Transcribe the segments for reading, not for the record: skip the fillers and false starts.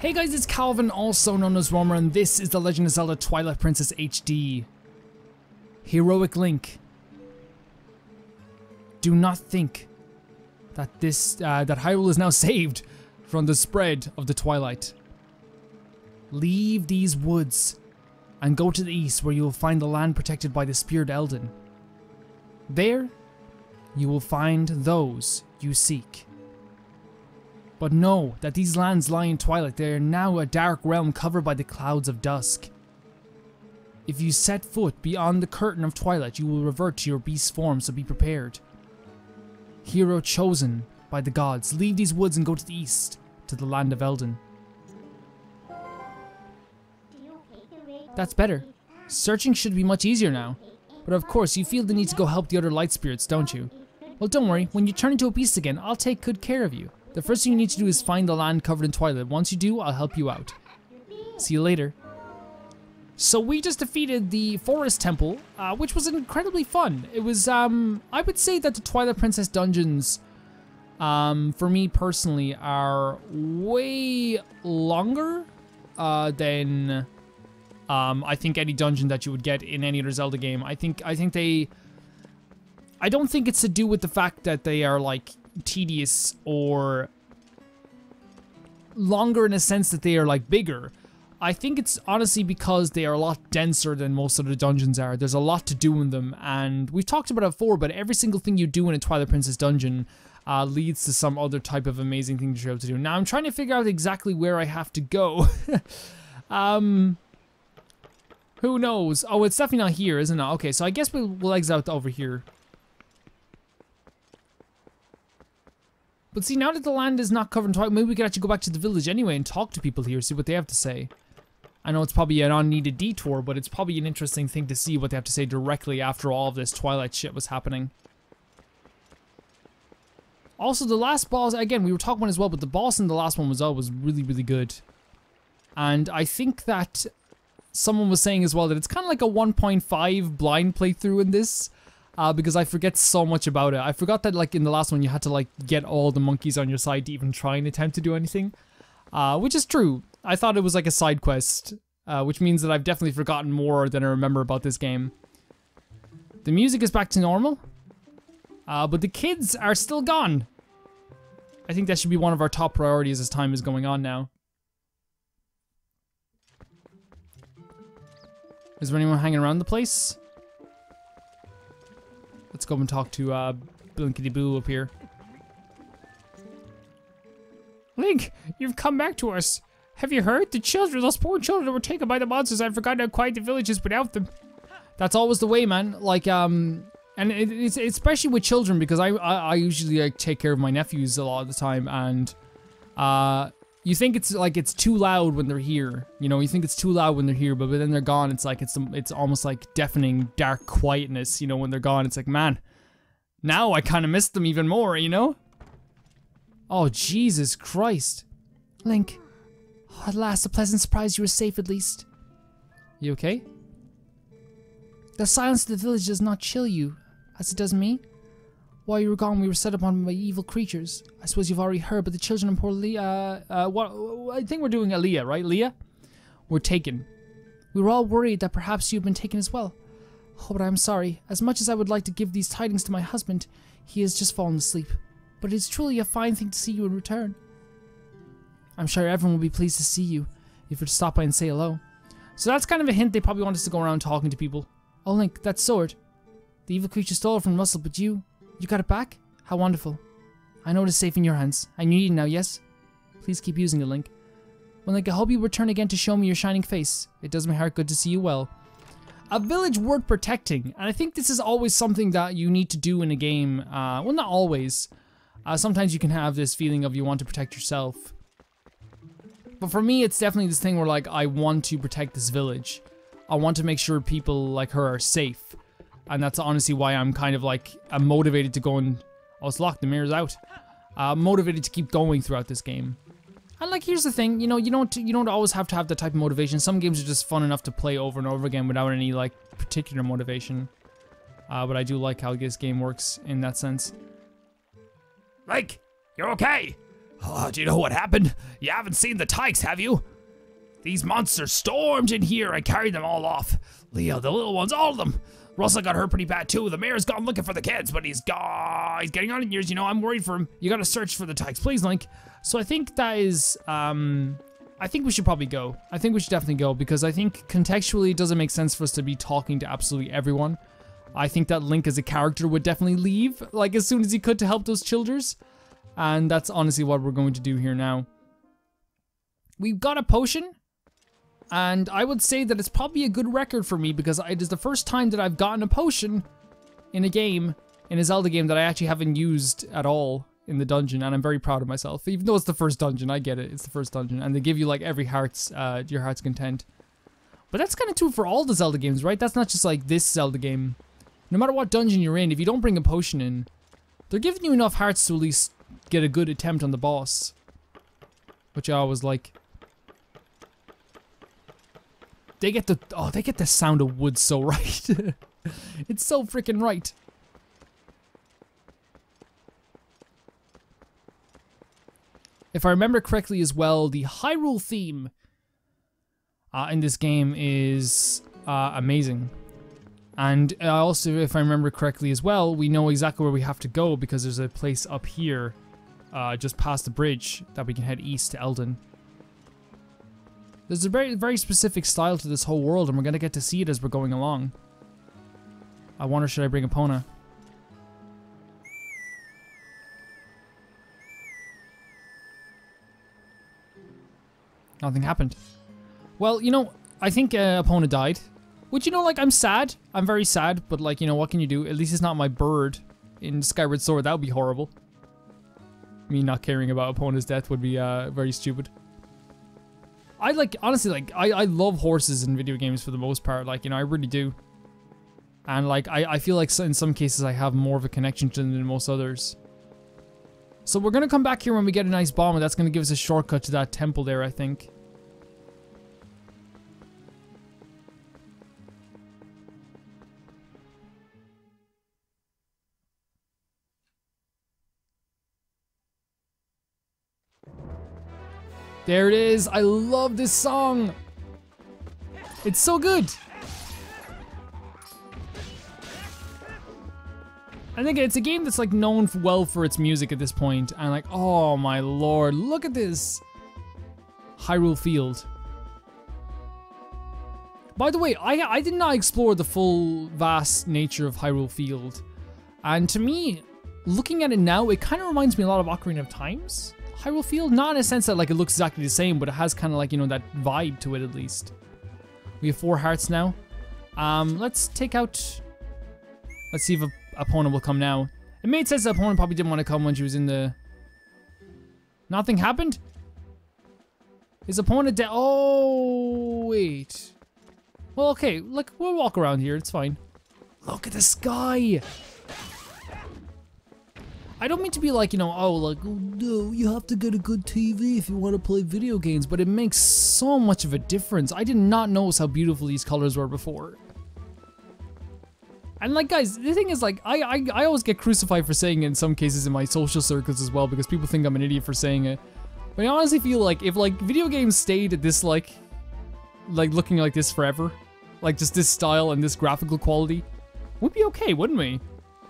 Hey guys, it's Calvin, also known as Romer, and this is The Legend of Zelda Twilight Princess HD. Heroic Link. Do not think that that Hyrule is now saved from the spread of the Twilight. Leave these woods and go to the east, where you will find the land protected by the Spirit Eldin. There, you will find those you seek. But know that these lands lie in Twilight. They are now a dark realm covered by the clouds of dusk. If you set foot beyond the curtain of Twilight, you will revert to your beast form, so be prepared. Hero chosen by the gods, leave these woods and go to the east, to the land of Eldin. That's better. Searching should be much easier now. But of course, you feel the need to go help the other light spirits, don't you? Well, don't worry. When you turn into a beast again, I'll take good care of you. The first thing you need to do is find the land covered in Twilight. Once you do, I'll help you out. See you later. So we just defeated the Forest Temple, which was incredibly fun. It was, I would say that the Twilight Princess dungeons, for me personally, are way longer than I think any dungeon that you would get in any other Zelda game. I don't think it's to do with the fact that they are like tedious or longer in a sense that they are like bigger. I think it's honestly because they are a lot denser than most of the dungeons are. There's a lot to do in them, and we've talked about it before, but every single thing you do in a Twilight Princess dungeon leads to some other type of amazing thing you're able to do. Now I'm trying to figure out exactly where I have to go. Who knows? Oh, it's definitely not here, isn't it? Okay, so I guess we'll exit out over here. But see, now that the land is not covered in Twilight, maybe we could actually go back to the village anyway and talk to people here, see what they have to say. I know it's probably an unneeded detour, but it's probably an interesting thing to see what they have to say directly after all of this Twilight shit was happening. Also, the last boss, again, we were talking about it as well, but the boss in the last one was really, really good. And I think that someone was saying as well that it's kind of like a 1.5 blind playthrough in this. Because I forget so much about it. I forgot that like in the last one you had to like get all the monkeys on your side to even try and attempt to do anything. Which is true. I thought it was like a side quest. Which means that I've definitely forgotten more than I remember about this game. The music is back to normal. But the kids are still gone. I think that should be one of our top priorities as time is going on now. Is there anyone hanging around the place? Let's go and talk to Blinkety Boo up here. Link, you've come back to us. Have you heard? The children, those poor children were taken by the monsters. I've forgotten how quiet the village is without them. That's always the way, man. Like, and it's especially with children, because I usually like take care of my nephews a lot of the time, and you think it's like it's too loud when they're here. You know, you think it's too loud when they're here, but then they're gone. It's like it's almost like deafening dark quietness. You know, when they're gone, it's like, man, now I kind of miss them even more. You know? Oh Jesus Christ, Link! Oh, at last, a pleasant surprise. You were safe at least. You okay? The silence of the village does not chill you, as it does me. While you were gone, we were set upon by evil creatures. I suppose you've already heard, but the children of poor Leah, I think we're doing Leah, right? Leah? Were taken. We were all worried that perhaps you've been taken as well. Oh, but I'm sorry. As much as I would like to give these tidings to my husband, he has just fallen asleep. But it's truly a fine thing to see you in return. I'm sure everyone will be pleased to see you, if you're to stop by and say hello. So that's kind of a hint. They probably want us to go around talking to people. Oh, Link, that sword. The evil creature stole it from Russell, but you got it back? How wonderful. I know it is safe in your hands. I need it now, yes? Please keep using it, Link. Well, Link, I hope you return again to show me your shining face. It does my heart good to see you well. A village worth protecting. And I think this is always something that you need to do in a game. Well, not always. Sometimes you can have this feeling of you want to protect yourself. But for me, it's definitely this thing where, like, I want to protect this village. I want to make sure people like her are safe. And that's honestly why I'm kind of like, I'm motivated to go and... Oh, it's locked, the mirror's out. Motivated to keep going throughout this game. And like, here's the thing, you know, you don't always have to have that type of motivation. Some games are just fun enough to play over and over again without any, like, particular motivation. But I do like how this game works in that sense. Like, you're okay? Oh, do you know what happened? You haven't seen the tykes, have you? These monsters stormed in here and carried them all off. Leo, the little ones, all of them. Russell got hurt pretty bad too. The mayor's gone looking for the kids, but he's gone. He's getting on in years, you know, I'm worried for him. You gotta search for the tykes, please, Link. So I think that is, I think we should probably go. I think we should definitely go because I think contextually it doesn't make sense for us to be talking to absolutely everyone. I think that Link as a character would definitely leave, like as soon as he could to help those children. And that's honestly what we're going to do here now. We've got a potion. And I would say that it's probably a good record for me because it is the first time that I've gotten a potion in a game, in a Zelda game, that I actually haven't used at all in the dungeon, and I'm very proud of myself. Even though it's the first dungeon, I get it, it's the first dungeon, and they give you like every heart's, your heart's content. But that's kind of true for all the Zelda games, right? That's not just like this Zelda game. No matter what dungeon you're in, if you don't bring a potion in, they're giving you enough hearts to at least get a good attempt on the boss. Which I always like. They get the sound of wood so right. It's so freaking right. If I remember correctly as well, the Hyrule theme in this game is amazing. And also, if I remember correctly as well, we know exactly where we have to go because there's a place up here, just past the bridge, that we can head east to Eldin. There's a very, very specific style to this whole world, and we're gonna get to see it as we're going along. I wonder, should I bring Epona? Nothing happened. Well, you know, I think Epona died. Which, you know, like, I'm sad. I'm very sad, but, like, you know, what can you do? At least it's not my bird in Skyward Sword. That would be horrible. Me not caring about Epona's death would be very stupid. I like, honestly, like, I love horses in video games for the most part, like, you know, I really do. And, like, I feel like in some cases I have more of a connection to them than most others. So we're gonna come back here when we get a nice bomb, and that's gonna give us a shortcut to that temple there, I think. There it is. I love this song. It's so good. I think it's a game that's like known well for its music at this point. And like, oh my lord, look at this. Hyrule Field. By the way, I did not explore the full vast nature of Hyrule Field. And to me, looking at it now, it kind of reminds me a lot of Ocarina of Times. Hyrule Field, not in a sense that like it looks exactly the same, but it has kind of like, you know, that vibe to it at least. We have 4 hearts now. Let's take out... Let's see if Epona will come now. It made sense that Epona probably didn't want to come when she was in the... Nothing happened? Is Epona dead? Oh, wait. Well, okay, look, we'll walk around here, it's fine. Look at the sky! I don't mean to be like, you know, oh, like, oh, no, you have to get a good TV if you want to play video games, but it makes so much of a difference. I did not notice how beautiful these colors were before. And like, guys, the thing is, like, I always get crucified for saying it in some cases in my social circles as well, because people think I'm an idiot for saying it. But I honestly feel like if, like, video games stayed at this, like looking like this forever, like, just this style and this graphical quality, we'd be okay, wouldn't we?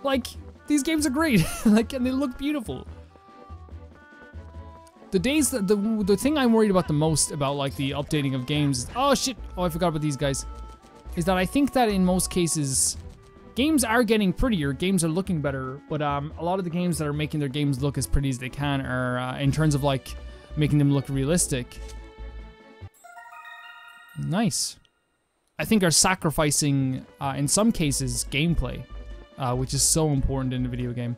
Like... These games are great, like, and they look beautiful. The days that the thing I'm worried about the most about like the updating of games, oh shit, oh I forgot about these guys, is that I think that in most cases, games are getting prettier, games are looking better, but a lot of the games that are making their games look as pretty as they can are in terms of like making them look realistic. Nice. I think are sacrificing in some cases gameplay. Which is so important in a video game.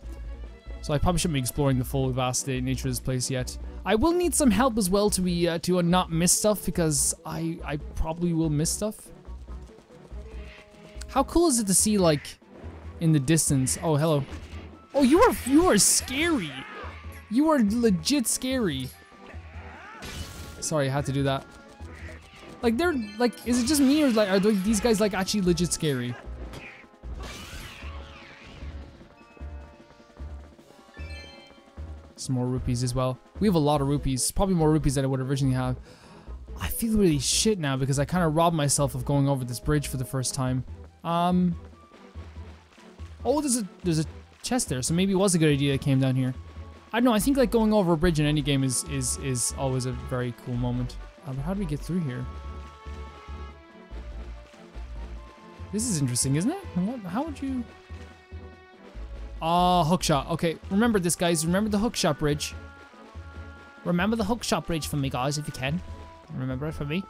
So I probably shouldn't be exploring the full vast nature of this place yet. I will need some help as well to be to not miss stuff because I probably will miss stuff. How cool is it to see like in the distance? Oh, hello. Oh, you are scary. You are legit scary. Sorry, I had to do that. Like they're like, is it just me or like are these guys like actually legit scary? Some more rupees as well. We have a lot of rupees. Probably more rupees than I would originally have. I feel really shit now because I kind of robbed myself of going over this bridge for the first time. Oh, there's a chest there, so maybe it was a good idea that came down here. I don't know, I think like going over a bridge in any game is always a very cool moment. But how do we get through here? This is interesting, isn't it? How would you... Oh, hookshot. Okay, remember this, guys. Remember the hookshot bridge. Remember the hookshot bridge for me, guys, if you can. Remember it for me.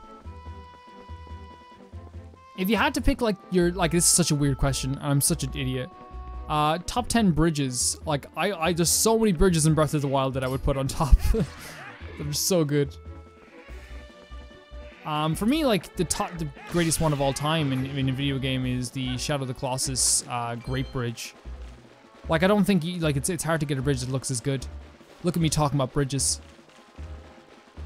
If you had to pick, like, your... Like, this is such a weird question. I'm such an idiot. Top 10 bridges. Like, there's so many bridges in Breath of the Wild that I would put on top. They're so good. For me, like, the greatest one of all time in a video game is the Shadow of the Colossus, Great Bridge. Like, I don't think, it's hard to get a bridge that looks as good. Look at me talking about bridges.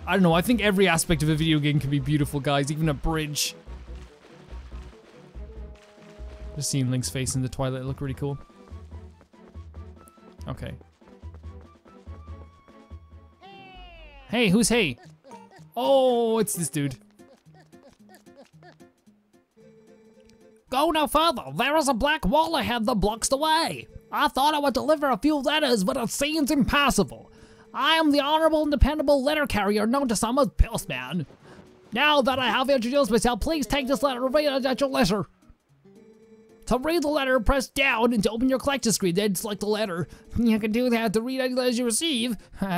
I don't know, I think every aspect of a video game can be beautiful, guys, even a bridge. Just seeing Link's face in the Twilight look really cool. Okay. Hey, who's hey? Oh, it's this dude. Go no further. There is a black wall ahead that blocks the way. I thought I would deliver a few letters, but it seems impossible. I am the honorable and dependable letter carrier known to some as Postman. Now that I have introduced myself, please take this letter and read it at your leisure. To read the letter, press down, and to open your collector screen, then select the letter. You can do that to read any letters you receive.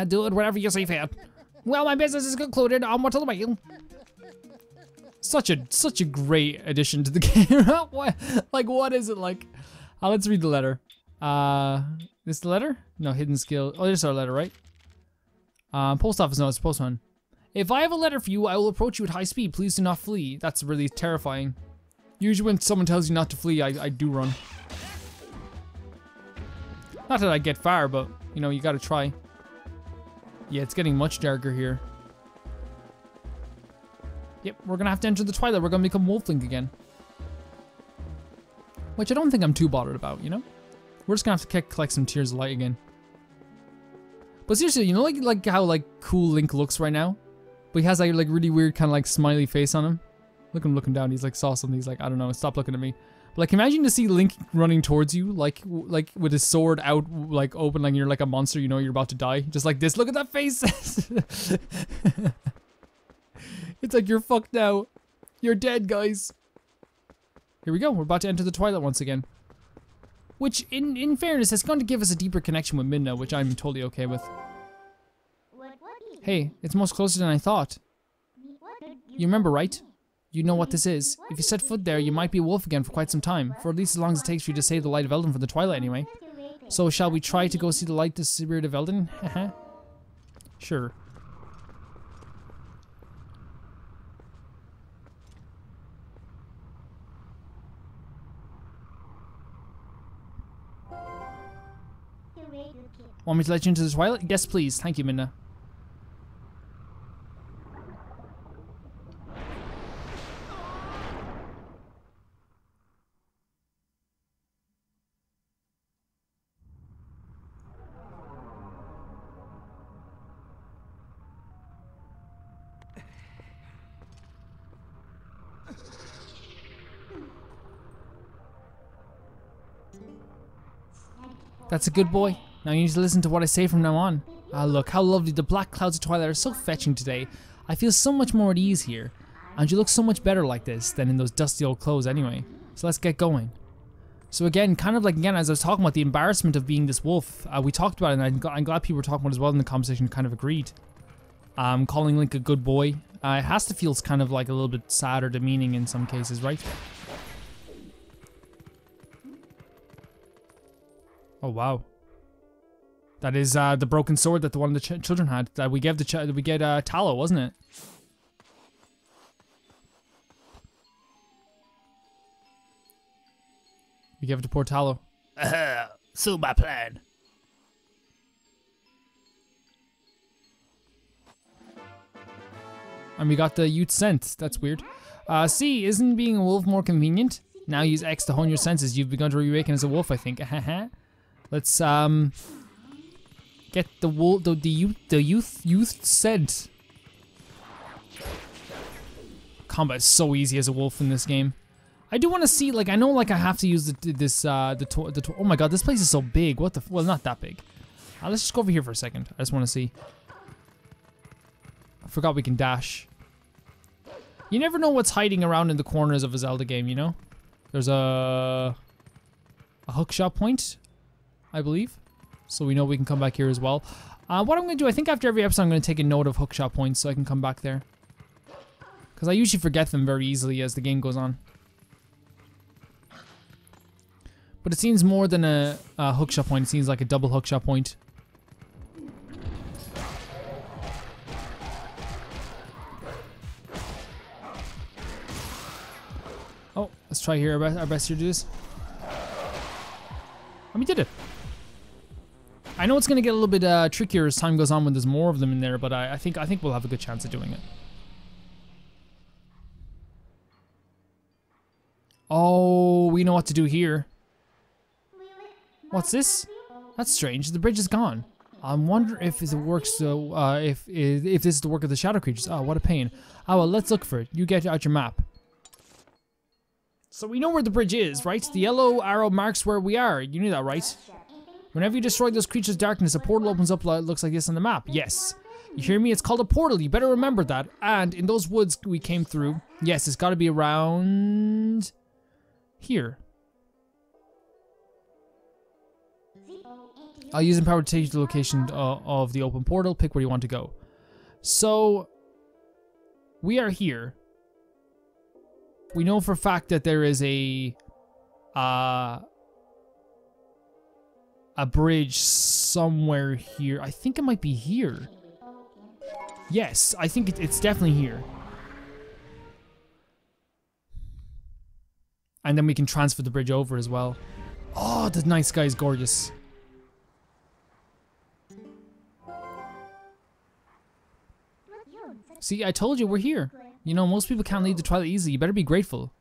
Do it whenever you see fit. Well, my business is concluded. Onward to the mail. Such a great addition to the game. What is it like? Let's read the letter. This the letter? No, hidden skill. Oh, there's our letter, right? Post office notice, postman. If I have a letter for you, I will approach you at high speed. Please do not flee. That's really terrifying. Usually when someone tells you not to flee, I do run. Not that I get far, but, you know, you gotta try. Yeah, it's getting much darker here. Yep, we're gonna have to enter the Twilight. We're gonna become Wolf Link again. Which I don't think I'm too bothered about, you know? We're just gonna have to collect some Tears of Light again. But seriously, you know like how like cool Link looks right now? But he has like really weird kind of like smiley face on him. Look at him looking down, he's like saw something, he's like, I don't know, stop looking at me. But like imagine to see Link running towards you, like with his sword out, like open, like you're like a monster, you know you're about to die. Just like this, look at that face! It's like you're fucked now. You're dead, guys. Here we go, we're about to enter the Twilight once again. Which, in fairness, is going to give us a deeper connection with Midna, which I'm totally okay with. Hey, it's much closer than I thought. You remember, right? You know what this is. If you set foot there, you might be a wolf again for quite some time. For at least as long as it takes for you to save the light of Eldin from the Twilight anyway. So shall we try to go see the light, the spirit of Eldin? Haha. Sure. Want me to let you into the Twilight? Yes, please. Thank you, Midna. That's a good boy. Now you need to listen to what I say from now on. Ah, look, how lovely. The black clouds of Twilight are so fetching today. I feel so much more at ease here. And you look so much better like this than in those dusty old clothes anyway. So let's get going. So again, kind of like, again, as I was talking about the embarrassment of being this wolf, we talked about it, and I'm glad people were talking about it as well in the conversation, kind of agreed. Calling Link a good boy. It has to feel kind of like a little bit sad or demeaning in some cases, right? Oh, wow. That is the broken sword that the one of the children had. That we gave Tallow, wasn't it? We gave it to poor Tallow. So my plan. And we got the youth scent. That's weird. See, isn't being a wolf more convenient? Now use X to hone your senses. You've begun to reawaken as a wolf, I think. Let's Get the wolf, the youth scent. Combat is so easy as a wolf in this game. I do want to see, like, I know, like, I have to use oh my god, this place is so big. What the, well, not that big. Let's just go over here for a second. I just want to see. I forgot we can dash. You never know what's hiding around in the corners of a Zelda game, you know? There's a hookshot point, I believe. So we know we can come back here as well. What I'm going to do, I think after every episode I'm going to take a note of hookshot points so I can come back there. Because I usually forget them very easily as the game goes on. But it seems more than a hookshot point, it seems like a double hookshot point. Oh, let's try here our best here to do this. And we did it. I know it's gonna get a little bit trickier as time goes on when there's more of them in there, but I think we'll have a good chance of doing it. Oh, we know what to do here. What's this? That's strange. The bridge is gone. I wonder if it works. If this is the work of the shadow creatures. Oh, what a pain. Oh well, let's look for it. You get out your map. So we know where the bridge is, right? The yellow arrow marks where we are. You knew that, right? Whenever you destroy those creatures' darkness, a portal opens up. Looks like this on the map. Yes. You hear me? It's called a portal. You better remember that. And in those woods we came through. Yes, it's got to be around here. I'll use Empower to take you to the location of the open portal. Pick where you want to go. So, we are here. We know for a fact that there is a bridge somewhere here. I think it might be here. Yes, I think it's definitely here. And then we can transfer the bridge over as well. Oh, the night sky is gorgeous. See, I told you we're here. You know, most people can't leave the Twilight easily. You better be grateful.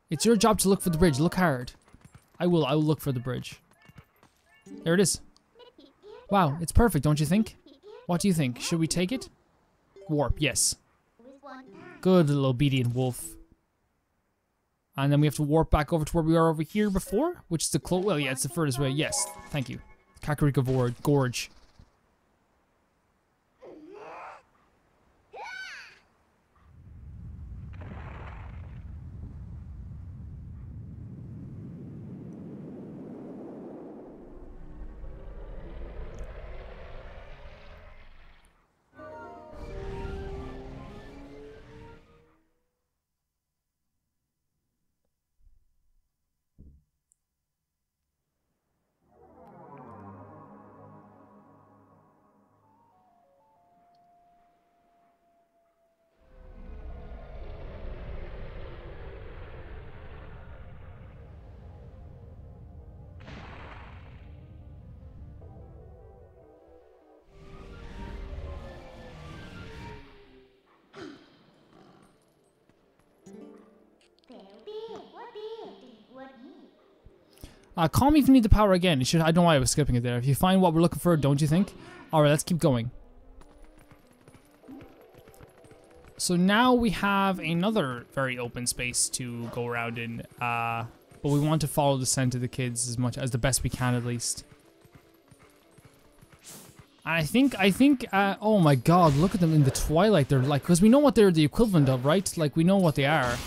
It's your job to look for the bridge. Look hard. I will look for the bridge. There it is. Wow, it's perfect, don't you think? What do you think? Should we take it? Warp, yes. Good little obedient wolf. And then we have to warp back over to where we were over here before, which is the well, yeah, it's the furthest way. Yes, thank you. KAKARIKO Gorge. Call me if you need the power again. I don't know why I was skipping it there. If you find what we're looking for, don't you think? Alright, let's keep going. So now we have another very open space to go around in. But we want to follow the scent of the kids as much as the best we can, at least. I think, oh my god, look at them in the twilight. They're like, because we know what they're the equivalent of, right? Like, we know what they are.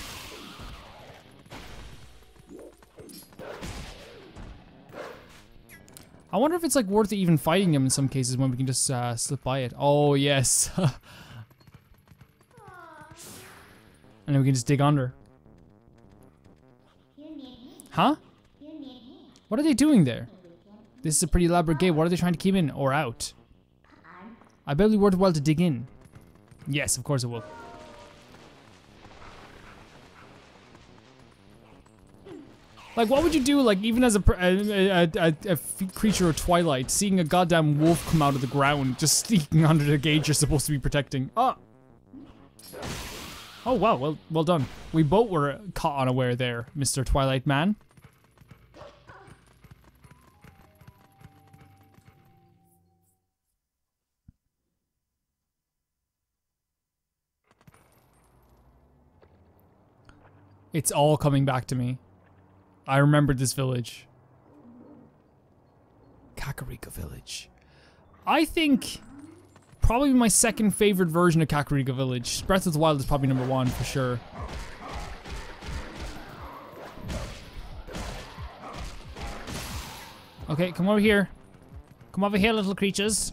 I wonder if it's like worth it even fighting them in some cases when we can just slip by it. Oh yes. And then we can just dig under. Huh? What are they doing there? This is a pretty elaborate gate. What are they trying to keep in or out? I bet it'll be worthwhile to dig in. Yes, of course it will. Like, what would you do, like, even as a creature of Twilight, seeing a goddamn wolf come out of the ground, just sneaking under the gate you're supposed to be protecting? Oh! Oh, wow, well done. We both were caught unaware there, Mr. Twilight Man. It's all coming back to me. I remembered this village. KAKARIKO village. I think probably my second favorite version of KAKARIKO village. Breath of the Wild is probably number 1 for sure. Okay, come over here. Come over here, little creatures.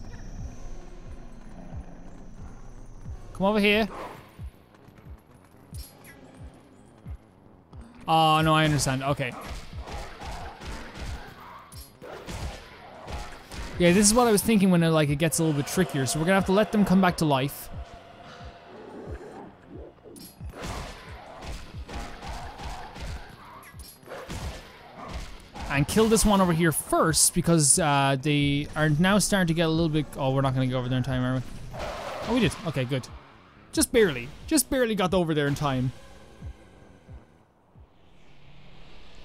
Come over here. Oh, no, I understand. Okay. Yeah, this is what I was thinking when it gets a little bit trickier. So we're gonna have to let them come back to life. And kill this one over here first because they are now starting to get a little bit... Oh, we're not gonna go over there in time, are we? Oh, we did. Okay, good. Just barely. Just barely got over there in time.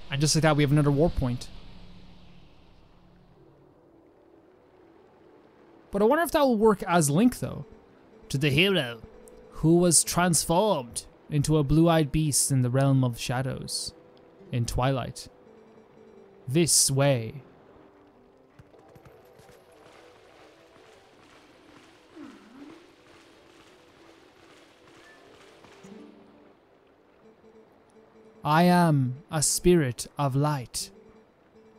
And just like that, we have another warp point. But I wonder if that will work as Link, though. To the hero, who was transformed into a blue-eyed beast in the realm of shadows. In Twilight. This way. I am a spirit of light.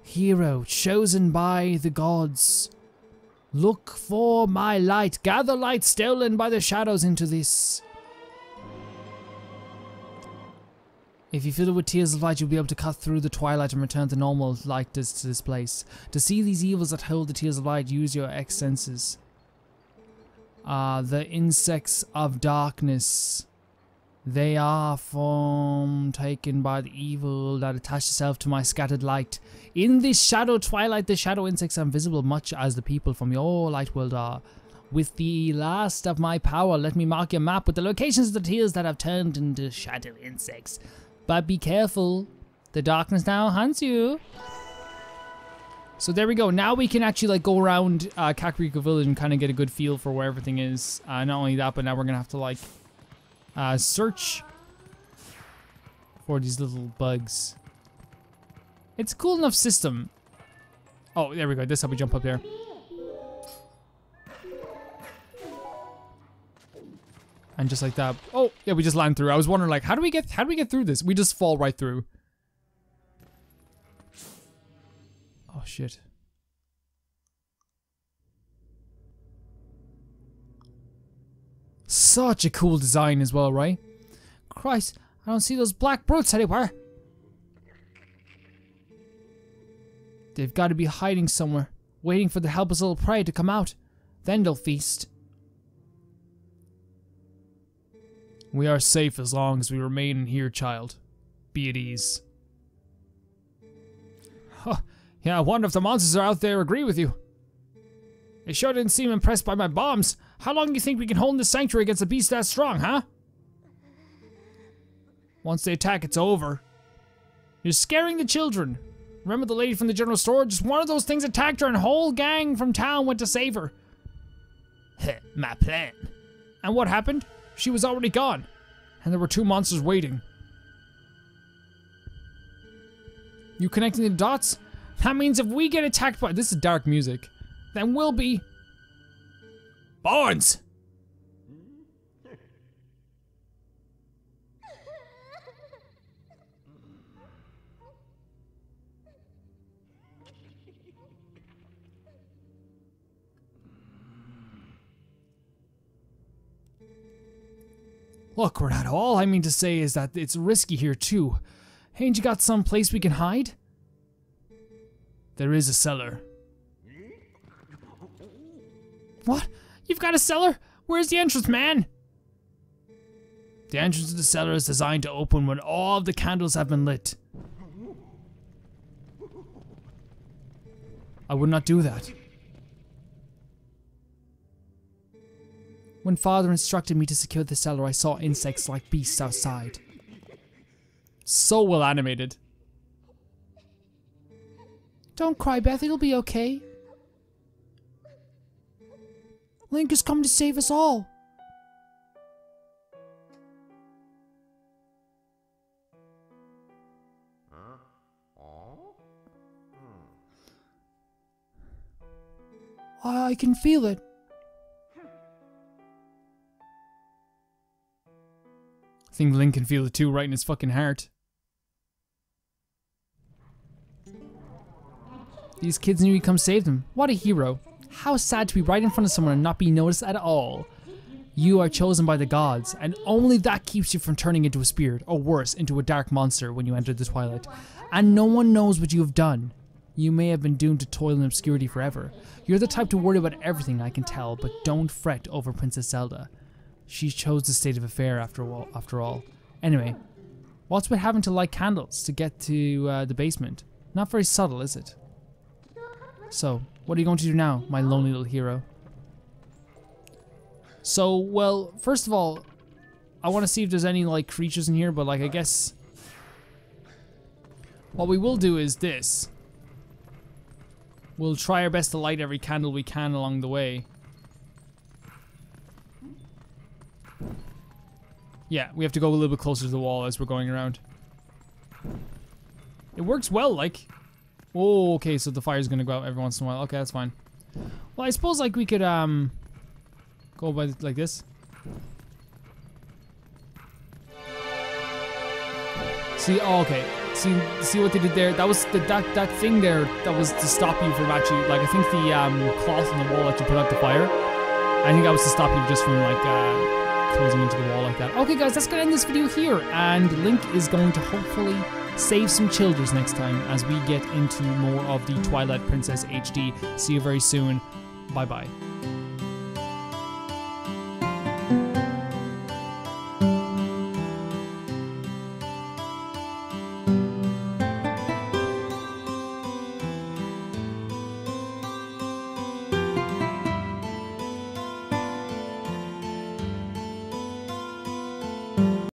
Hero chosen by the gods. Look for my light. Gather light stolen by the shadows into this. If you fill it with tears of light, you'll be able to cut through the twilight and return to normal light to this place. To see these evils that hold the tears of light, use your X senses. The insects of darkness. They are form taken by the evil that attach itself to my scattered light. In this shadow twilight, the shadow insects are invisible, much as the people from your light world are. With the last of my power, let me mark your map with the locations of the tears that have turned into shadow insects. But be careful, the darkness now hunts you. So there we go. Now we can actually go around KAKARIKO village and kind of get a good feel for where everything is. Not only that, but now we're gonna have to search for these little bugs. It's a cool enough system. Oh, there we go. This is how we jump up there. And just like that. Oh, yeah, we just land through. I was wondering, how do we get through this? We just fall right through. Oh shit. Such a cool design as well, right? Christ, I don't see those black brutes anywhere. They've got to be hiding somewhere, waiting for the helpless little prey to come out. Then they'll feast. We are safe as long as we remain here, child. Be at ease. Huh. Yeah, I wonder if the monsters are out there agree with you. They sure didn't seem impressed by my bombs. How long do you think we can hold in this sanctuary against a beast that strong, huh? Once they attack, it's over. You're scaring the children. Remember the lady from the general store? Just one of those things attacked her and a whole gang from town went to save her. My plan. And what happened? She was already gone. And there were 2 monsters waiting. You connecting the dots? That means if we get attacked by... This is dark music. Then we'll be... Barnes! Look, Renato, all I mean to say is that it's risky here too. Ain't you got some place we can hide? There is a cellar. What? You've got a cellar? Where's the entrance, man? The entrance to the cellar is designed to open when all of the candles have been lit. I would not do that. When Father instructed me to secure the cellar, I saw insects like beasts outside. So well animated. Don't cry, Beth. It'll be okay. Link has come to save us all. I can feel it. I think Link can feel it too, right in his fucking heart. These kids knew he'd come save them. What a hero. How sad to be right in front of someone and not be noticed at all. You are chosen by the gods, and only that keeps you from turning into a spirit, or worse, into a dark monster when you enter the Twilight. And no one knows what you have done. You may have been doomed to toil in obscurity forever. You're the type to worry about everything, I can tell, but don't fret over Princess Zelda. She chose the state of affair after all. Anyway, what's with having to light candles to get to the basement? Not very subtle, is it? So, what are you going to do now, my lonely little hero? So, well, first of all, I want to see if there's any, like, creatures in here, but, like, I guess what we will do is this. We'll try our best to light every candle we can along the way. Yeah, we have to go a little bit closer to the wall as we're going around. It works well, like. Oh, okay, so the fire's gonna go out every once in a while. Okay, that's fine. Well, I suppose, like, we could, go by, like this. See, oh, okay. See what they did there? That was, that thing there, that was to stop you from actually, like, I think the, cloth on the wall that you put out the fire, I think that was to stop you just from, like, closing into the wall like that. Okay, guys, that's gonna end this video here, and Link is going to hopefully save some children next time as we get into more of the Twilight Princess HD. See you very soon. Bye-bye.